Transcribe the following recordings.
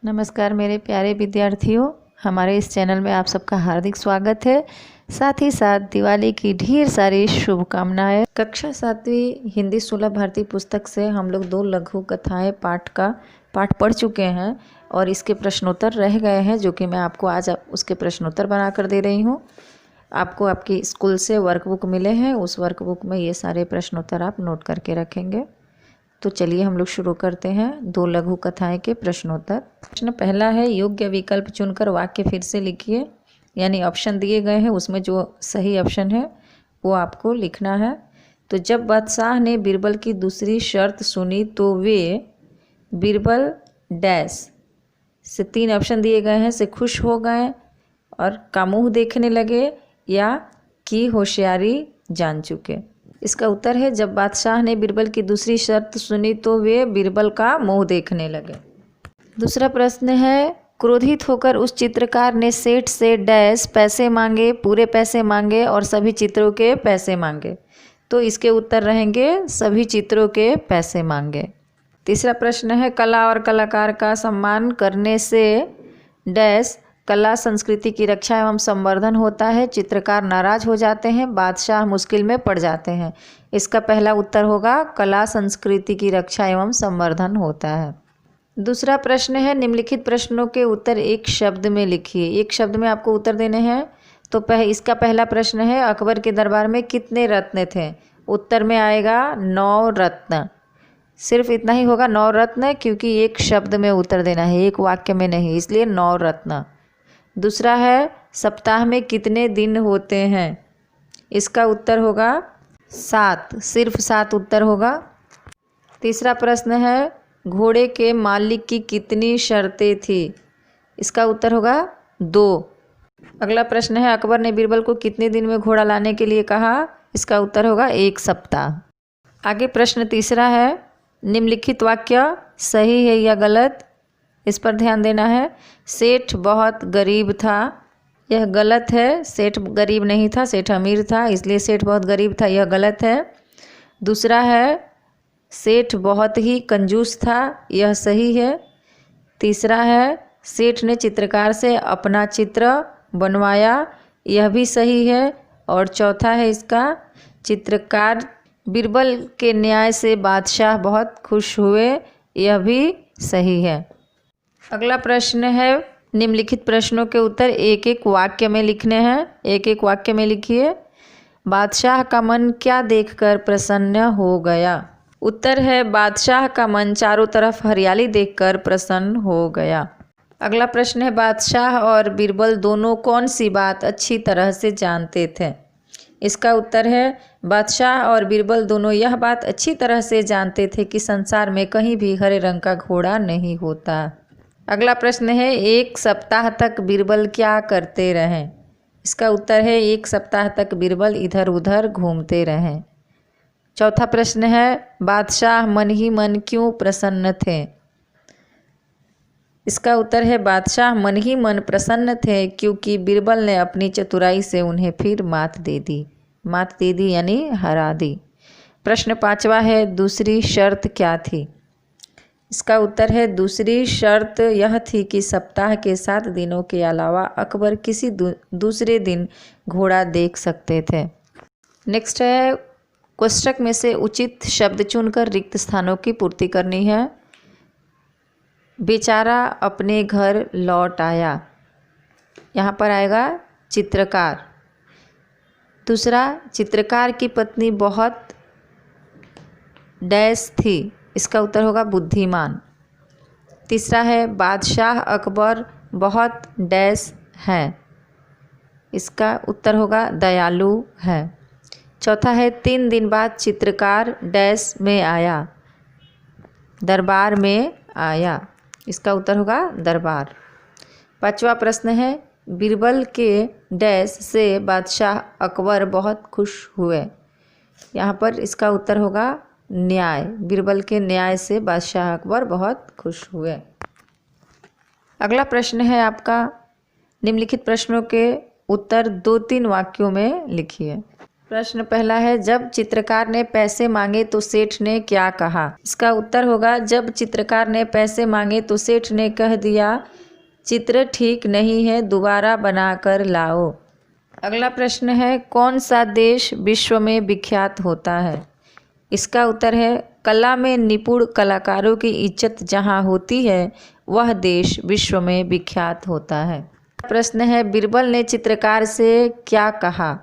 नमस्कार मेरे प्यारे विद्यार्थियों, हमारे इस चैनल में आप सबका हार्दिक स्वागत है। साथ ही साथ दिवाली की ढेर सारी शुभकामनाएं। कक्षा 7वीं हिंदी सुलभ भारती पुस्तक से हम लोग 2 लघु कथाएं पाठ पढ़ चुके हैं और इसके प्रश्नोत्तर रह गए हैं, जो कि मैं आपको आज उसके प्रश्नोत्तर बना कर दे रही हूँ। आपको आपकी स्कूल से वर्कबुक मिले हैं, उस वर्कबुक में ये सारे प्रश्नोत्तर आप नोट करके रखेंगे। तो चलिए हम लोग शुरू करते हैं 2 लघु कथाएं के प्रश्नोत्तर। प्रश्न पहला है, योग्य विकल्प चुनकर वाक्य फिर से लिखिए। यानी ऑप्शन दिए गए हैं, उसमें जो सही ऑप्शन है वो आपको लिखना है। तो जब बादशाह ने बीरबल की दूसरी शर्त सुनी तो वे बीरबल डैश से 3 ऑप्शन दिए गए हैं, से खुश हो गए और का मुँह देखने लगे या की होशियारी जान चुके। इसका उत्तर है, जब बादशाह ने बीरबल की दूसरी शर्त सुनी तो वे बीरबल का मुंह देखने लगे। दूसरा प्रश्न है, क्रोधित होकर उस चित्रकार ने सेठ से डैश पैसे मांगे, पूरे पैसे मांगे और सभी चित्रों के पैसे मांगे। तो इसके उत्तर रहेंगे सभी चित्रों के पैसे मांगे। तीसरा प्रश्न है, कला और कलाकार का सम्मान करने से डैश कला संस्कृति की रक्षा एवं संवर्धन होता है, चित्रकार नाराज हो जाते हैं, बादशाह मुश्किल में पड़ जाते हैं। इसका पहला उत्तर होगा कला संस्कृति की रक्षा एवं संवर्धन होता है। दूसरा प्रश्न है, निम्नलिखित प्रश्नों के उत्तर एक शब्द में लिखिए। एक शब्द में आपको उत्तर देने हैं। तो इसका पहला प्रश्न है, अकबर के दरबार में कितने रत्न थे? उत्तर में आएगा 9 रत्न। सिर्फ इतना ही होगा 9 रत्न, क्योंकि एक शब्द में उत्तर देना है, एक वाक्य में नहीं, इसलिए 9 रत्न। दूसरा है, सप्ताह में कितने दिन होते हैं? इसका उत्तर होगा 7, सिर्फ 7 उत्तर होगा। तीसरा प्रश्न है, घोड़े के मालिक की कितनी शर्तें थी? इसका उत्तर होगा 2। अगला प्रश्न है, अकबर ने बीरबल को कितने दिन में घोड़ा लाने के लिए कहा? इसका उत्तर होगा 1 सप्ताह। आगे प्रश्न तीसरा है, निम्नलिखित वाक्य सही है या गलत? इस पर ध्यान देना है। सेठ बहुत गरीब था, यह गलत है। सेठ गरीब नहीं था, सेठ अमीर था, इसलिए सेठ बहुत गरीब था, यह गलत है। दूसरा है, सेठ बहुत ही कंजूस था, यह सही है। तीसरा है, सेठ ने चित्रकार से अपना चित्र बनवाया, यह भी सही है। और चौथा है इसका, चित्रकार बीरबल के न्याय से बादशाह बहुत खुश हुए, यह भी सही है। अगला प्रश्न है, निम्नलिखित प्रश्नों के उत्तर एक एक वाक्य में लिखने हैं। एक एक वाक्य में लिखिए। बादशाह का मन क्या देखकर प्रसन्न हो गया? उत्तर है, बादशाह का मन चारों तरफ हरियाली देखकर प्रसन्न हो गया। अगला प्रश्न है, बादशाह और बीरबल दोनों कौन सी बात अच्छी तरह से जानते थे? इसका उत्तर है, बादशाह और बीरबल दोनों यह बात अच्छी तरह से जानते थे कि संसार में कहीं भी हरे रंग का घोड़ा नहीं होता। अगला प्रश्न है, 1 सप्ताह तक बीरबल क्या करते रहे? इसका उत्तर है, 1 सप्ताह तक बीरबल इधर उधर घूमते रहे। चौथा प्रश्न है, बादशाह मन ही मन क्यों प्रसन्न थे? इसका उत्तर है, बादशाह मन ही मन प्रसन्न थे क्योंकि बीरबल ने अपनी चतुराई से उन्हें फिर मात दे दी यानी हरा दी। प्रश्न 5वां है, दूसरी शर्त क्या थी? इसका उत्तर है, दूसरी शर्त यह थी कि सप्ताह के 7 दिनों के अलावा अकबर किसी दूसरे दिन घोड़ा देख सकते थे। नेक्स्ट है, कोष्ठक में से उचित शब्द चुनकर रिक्त स्थानों की पूर्ति करनी है। बेचारा अपने घर लौट आया, यहाँ पर आएगा चित्रकार। दूसरा, चित्रकार की पत्नी बहुत डैश थी, इसका उत्तर होगा बुद्धिमान। तीसरा है, बादशाह अकबर बहुत डैश है, इसका उत्तर होगा दयालु है। चौथा है, 3 दिन बाद चित्रकार डैश में आया, दरबार में आया, इसका उत्तर होगा दरबार। 5वां प्रश्न है, बीरबल के डैश से बादशाह अकबर बहुत खुश हुए, यहाँ पर इसका उत्तर होगा न्याय। बीरबल के न्याय से बादशाह अकबर बहुत खुश हुए। अगला प्रश्न है आपका, निम्नलिखित प्रश्नों के उत्तर 2-3 वाक्यों में लिखिए। प्रश्न पहला है, जब चित्रकार ने पैसे मांगे तो सेठ ने क्या कहा? इसका उत्तर होगा, जब चित्रकार ने पैसे मांगे तो सेठ ने कह दिया, चित्र ठीक नहीं है, दोबारा बनाकर लाओ। अगला प्रश्न है, कौन सा देश विश्व में विख्यात होता है? इसका उत्तर है, कला में निपुण कलाकारों की इज्जत जहाँ होती है वह देश विश्व में विख्यात होता है। प्रश्न है, बीरबल ने चित्रकार से क्या कहा?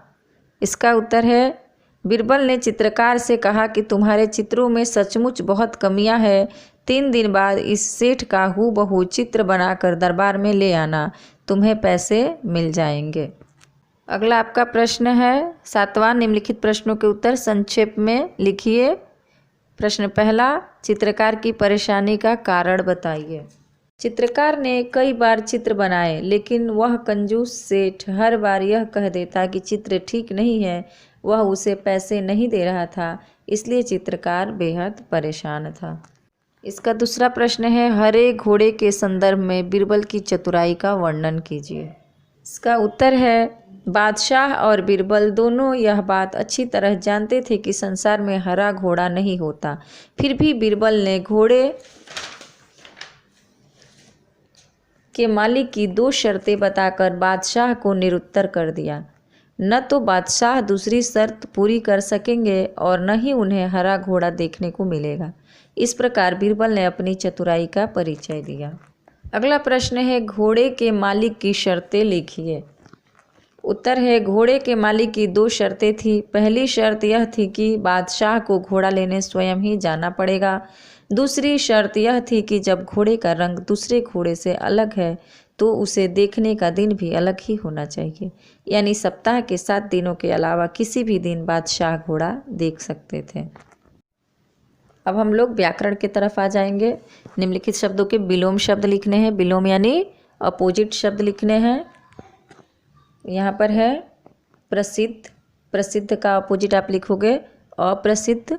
इसका उत्तर है, बीरबल ने चित्रकार से कहा कि तुम्हारे चित्रों में सचमुच बहुत कमियां हैं। 3 दिन बाद इस सेठ का हूबहू चित्र बनाकर दरबार में ले आना, तुम्हें पैसे मिल जाएंगे। अगला आपका प्रश्न है, 7वां, निम्नलिखित प्रश्नों के उत्तर संक्षेप में लिखिए। प्रश्न पहला, चित्रकार की परेशानी का कारण बताइए। चित्रकार ने कई बार चित्र बनाए, लेकिन वह कंजूस सेठ हर बार यह कह देता कि चित्र ठीक नहीं है। वह उसे पैसे नहीं दे रहा था, इसलिए चित्रकार बेहद परेशान था। इसका दूसरा प्रश्न है, हरे घोड़े के संदर्भ में बीरबल की चतुराई का वर्णन कीजिए। इसका उत्तर है, बादशाह और बीरबल दोनों यह बात अच्छी तरह जानते थे कि संसार में हरा घोड़ा नहीं होता। फिर भी बीरबल ने घोड़े के मालिक की 2 शर्तें बताकर बादशाह को निरुत्तर कर दिया। न तो बादशाह दूसरी शर्त पूरी कर सकेंगे और न ही उन्हें हरा घोड़ा देखने को मिलेगा। इस प्रकार बीरबल ने अपनी चतुराई का परिचय दिया। अगला प्रश्न है, घोड़े के मालिक की शर्तें लिखिए। उत्तर है, घोड़े के मालिक की 2 शर्तें थी। पहली शर्त यह थी कि बादशाह को घोड़ा लेने स्वयं ही जाना पड़ेगा। दूसरी शर्त यह थी कि जब घोड़े का रंग दूसरे घोड़े से अलग है तो उसे देखने का दिन भी अलग ही होना चाहिए, यानी सप्ताह के 7 दिनों के अलावा किसी भी दिन बादशाह घोड़ा देख सकते थे। अब हम लोग व्याकरण की तरफ आ जाएंगे। निम्नलिखित शब्दों के विलोम शब्द लिखने हैं। विलोम यानी अपोजिट शब्द लिखने हैं। यहाँ पर है प्रसिद्ध, प्रसिद्ध का अपोजिट आप लिखोगे अप्रसिद्ध।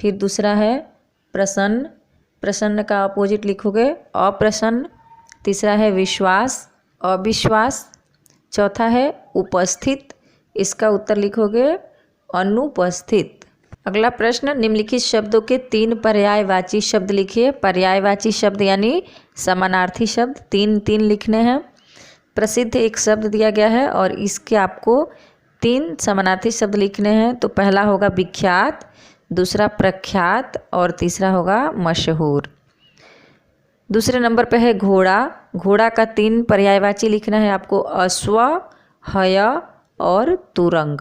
फिर दूसरा है प्रसन्न, प्रसन्न का अपोजिट लिखोगे अप्रसन्न। तीसरा है विश्वास, अविश्वास। चौथा है उपस्थित, इसका उत्तर लिखोगे अनुपस्थित। अगला प्रश्न, निम्नलिखित शब्दों के 3 पर्यायवाची शब्द लिखिए। पर्यायवाची शब्द यानी समानार्थी शब्द 3 लिखने हैं। प्रसिद्ध एक शब्द दिया गया है और इसके आपको 3 समानार्थी शब्द लिखने हैं। तो पहला होगा विख्यात, दूसरा प्रख्यात और तीसरा होगा मशहूर। दूसरे नंबर पे है घोड़ा। घोड़ा का 3 पर्यायवाची लिखना है आपको, अश्व, हय और तुरंग।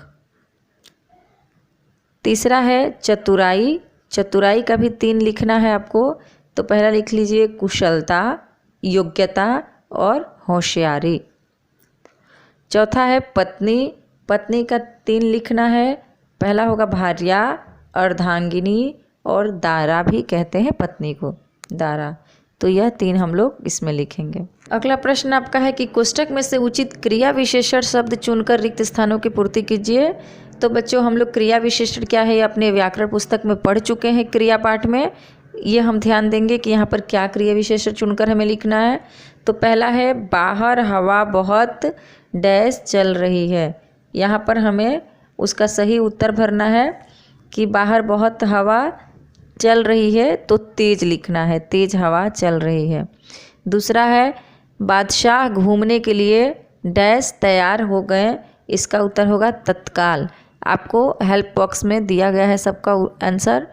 तीसरा है चतुराई। चतुराई का भी 3 लिखना है आपको। तो पहला लिख लीजिए कुशलता, योग्यता और होशियारी। चौथा है पत्नी। पत्नी का 3 लिखना है। पहला होगा भार्या, अर्धांगिनी और दारा भी कहते हैं पत्नी को, दारा। तो यह 3 हम लोग इसमें लिखेंगे। अगला प्रश्न आपका है कि कोष्ठक में से उचित क्रिया विशेषण शब्द चुनकर रिक्त स्थानों की पूर्ति कीजिए। तो बच्चों हम लोग क्रिया विशेषण क्या है अपने व्याकरण पुस्तक में पढ़ चुके हैं क्रिया पाठ में। ये हम ध्यान देंगे कि यहाँ पर क्या क्रिया विशेषण चुनकर हमें लिखना है। तो पहला है बाहर हवा बहुत डैश चल रही है। यहाँ पर हमें उसका सही उत्तर भरना है कि बाहर बहुत हवा चल रही है तो तेज लिखना है, तेज हवा चल रही है। दूसरा है बादशाह घूमने के लिए डैश तैयार हो गए। इसका उत्तर होगा तत्काल। आपको हेल्प बॉक्स में दिया गया है सबका आंसर,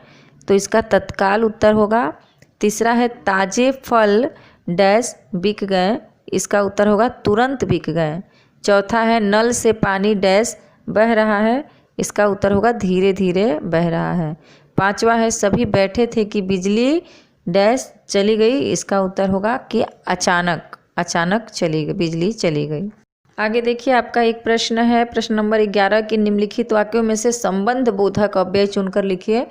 तो इसका तत्काल उत्तर होगा। तीसरा है ताजे फल डैश बिक गए। इसका उत्तर होगा तुरंत बिक गए। चौथा है नल से पानी डैश बह रहा है। इसका उत्तर होगा धीरे धीरे बह रहा है। पांचवा है सभी बैठे थे कि बिजली डैश चली गई। इसका उत्तर होगा कि अचानक, अचानक चली गई, बिजली चली गई। आगे देखिए आपका एक प्रश्न है, प्रश्न नंबर 11 कि निम्नलिखित वाक्यों में से संबंध बोधक अव्यय चुनकर लिखिए।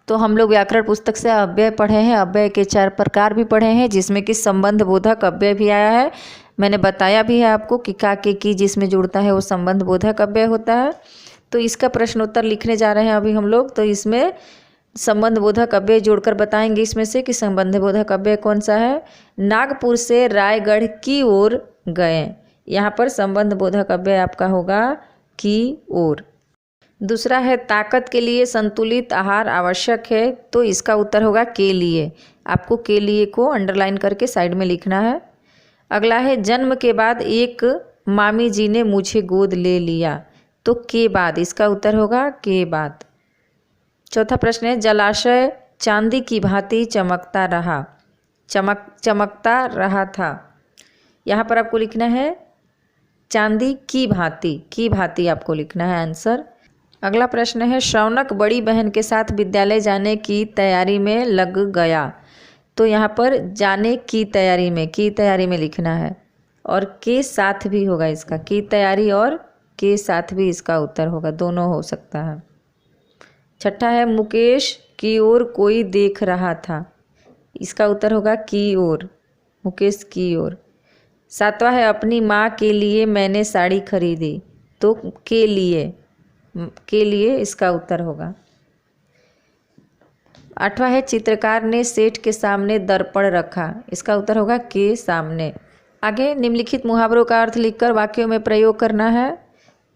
तो हम लोग व्याकरण पुस्तक से अव्यय पढ़े हैं, अव्यय के 4 प्रकार भी पढ़े हैं जिसमें कि संबंध बोधक अव्यय भी आया है। मैंने बताया भी है आपको कि का के की जिसमें जुड़ता है वो संबंध बोधक अव्यय होता है। तो इसका प्रश्न उत्तर लिखने जा रहे हैं अभी हम लोग। तो इसमें संबंध बोधक अव्यय जोड़कर बताएंगे इसमें से कि संबंध बोधक अव्यय कौन सा है। नागपुर से रायगढ़ की ओर गए। यहाँ पर संबंध बोधक अव्यय आपका होगा की ओर। दूसरा है ताकत के लिए संतुलित आहार आवश्यक है, तो इसका उत्तर होगा के लिए। आपको के लिए को अंडरलाइन करके साइड में लिखना है। अगला है जन्म के बाद एक मामी जी ने मुझे गोद ले लिया, तो के बाद, इसका उत्तर होगा के बाद। चौथा प्रश्न है जलाशय चांदी की भांति चमकता रहा था। यहाँ पर आपको लिखना है चांदी की भांति आपको लिखना है आंसर। अगला प्रश्न है शौनक बड़ी बहन के साथ विद्यालय जाने की तैयारी में लग गया, तो यहाँ पर जाने की तैयारी में लिखना है और के साथ भी होगा इसका, की तैयारी और के साथ भी इसका उत्तर होगा, दोनों हो सकता है। छठा है मुकेश की ओर कोई देख रहा था, इसका उत्तर होगा की ओर, मुकेश की ओर। सातवां है अपनी माँ के लिए मैंने साड़ी खरीदी, तो के लिए इसका उत्तर होगा। आठवां है चित्रकार ने सेठ के सामने दर्पण रखा, इसका उत्तर होगा के सामने। आगे निम्नलिखित मुहावरों का अर्थ लिखकर वाक्यों में प्रयोग करना है।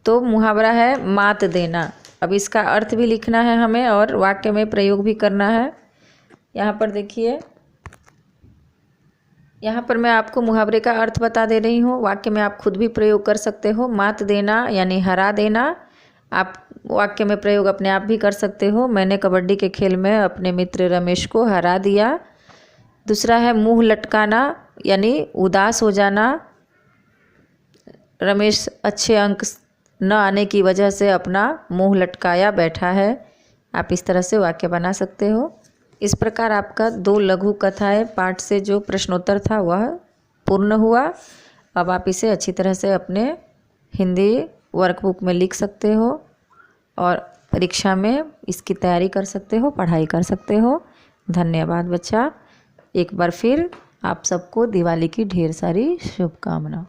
तो मुहावरा है मात देना, अब इसका अर्थ भी लिखना है हमें और वाक्य में प्रयोग भी करना है। यहाँ पर देखिए, यहाँ पर मैं आपको मुहावरे का अर्थ बता दे रही हूँ, वाक्य में आप खुद भी प्रयोग कर सकते हो। मात देना यानी हरा देना, आप वाक्य में प्रयोग अपने आप भी कर सकते हो। मैंने कबड्डी के खेल में अपने मित्र रमेश को हरा दिया। दूसरा है मुंह लटकाना यानी उदास हो जाना, रमेश अच्छे अंक न आने की वजह से अपना मुंह लटकाया बैठा है। आप इस तरह से वाक्य बना सकते हो। इस प्रकार आपका 2 लघु कथाएं पाठ से जो प्रश्नोत्तर था वह पूर्ण हुआ। अब आप इसे अच्छी तरह से अपने हिंदी वर्कबुक में लिख सकते हो और परीक्षा में इसकी तैयारी कर सकते हो, पढ़ाई कर सकते हो। धन्यवाद बच्चा। एक बार फिर आप सबको दिवाली की ढेर सारी शुभकामनाएं।